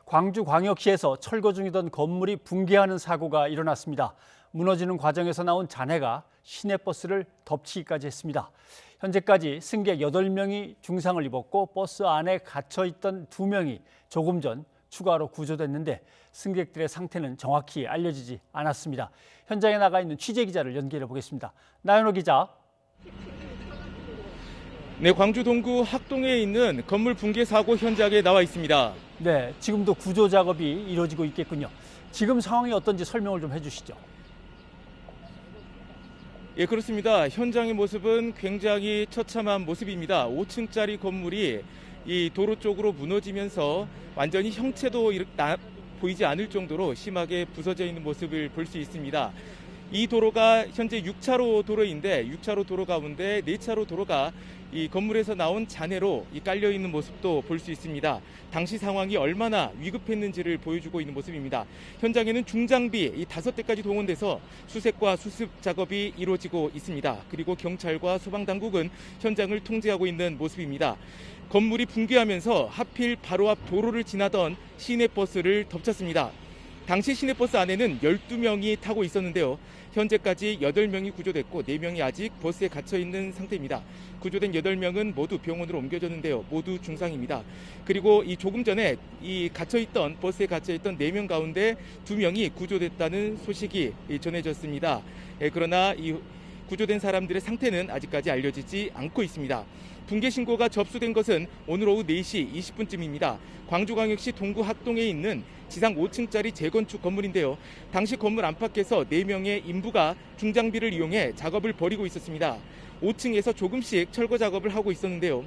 광주광역시에서 철거 중이던 건물이 붕괴하는 사고가 일어났습니다. 무너지는 과정에서 나온 잔해가 시내버스를 덮치기까지 했습니다. 현재까지 승객 8명이 중상을 입었고 버스 안에 갇혀있던 2명이 조금 전 추가로 구조됐는데 승객들의 상태는 정확히 알려지지 않았습니다. 현장에 나가 있는 취재기자를 연결해 보겠습니다. 나연호 기자. 네, 광주 동구 학동에 있는 건물 붕괴 사고 현장에 나와 있습니다. 네, 지금도 구조 작업이 이루어지고 있겠군요. 지금 상황이 어떤지 설명을 좀 해주시죠. 예, 그렇습니다. 현장의 모습은 굉장히 처참한 모습입니다. 5층짜리 건물이 이 도로 쪽으로 무너지면서 완전히 형체도 보이지 않을 정도로 심하게 부서져 있는 모습을 볼 수 있습니다. 이 도로가 현재 6차로 도로인데 6차로 도로 가운데 4차로 도로가 이 건물에서 나온 잔해로 깔려 있는 모습도 볼 수 있습니다. 당시 상황이 얼마나 위급했는지를 보여주고 있는 모습입니다. 현장에는 중장비 5대까지 동원돼서 수색과 수습 작업이 이루어지고 있습니다. 그리고 경찰과 소방당국은 현장을 통제하고 있는 모습입니다. 건물이 붕괴하면서 하필 바로 앞 도로를 지나던 시내버스를 덮쳤습니다. 당시 시내버스 안에는 12명이 타고 있었는데요. 현재까지 8명이 구조됐고 4명이 아직 버스에 갇혀있는 상태입니다. 구조된 8명은 모두 병원으로 옮겨졌는데요. 모두 중상입니다. 그리고 조금 전에 버스에 갇혀있던 4명 가운데 2명이 구조됐다는 소식이 전해졌습니다. 그러나 구조된 사람들의 상태는 아직까지 알려지지 않고 있습니다. 붕괴 신고가 접수된 것은 오늘 오후 4시 20분쯤입니다. 광주광역시 동구 학동에 있는 지상 5층짜리 재건축 건물인데요. 당시 건물 안팎에서 4명의 인부가 중장비를 이용해 작업을 벌이고 있었습니다. 5층에서 조금씩 철거 작업을 하고 있었는데요.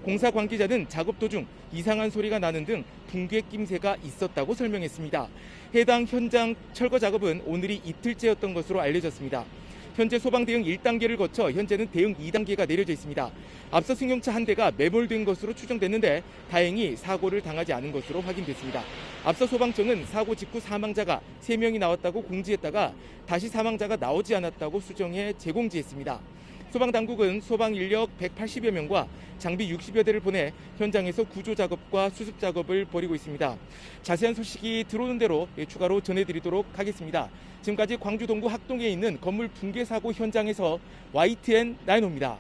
공사 관계자는 작업 도중 이상한 소리가 나는 등 붕괴 낌새가 있었다고 설명했습니다. 해당 현장 철거 작업은 오늘이 이틀째였던 것으로 알려졌습니다. 현재 소방 대응 1단계를 거쳐 현재는 대응 2단계가 내려져 있습니다. 앞서 승용차 한 대가 매몰된 것으로 추정됐는데 다행히 사고를 당하지 않은 것으로 확인됐습니다. 앞서 소방청은 사고 직후 사망자가 3명이 나왔다고 공지했다가 다시 사망자가 나오지 않았다고 수정해 재공지했습니다. 소방당국은 소방 인력 180여 명과 장비 60여 대를 보내 현장에서 구조 작업과 수습 작업을 벌이고 있습니다. 자세한 소식이 들어오는 대로 추가로 전해드리도록 하겠습니다. 지금까지 광주 동구 학동에 있는 건물 붕괴 사고 현장에서 YTN 나연호입니다.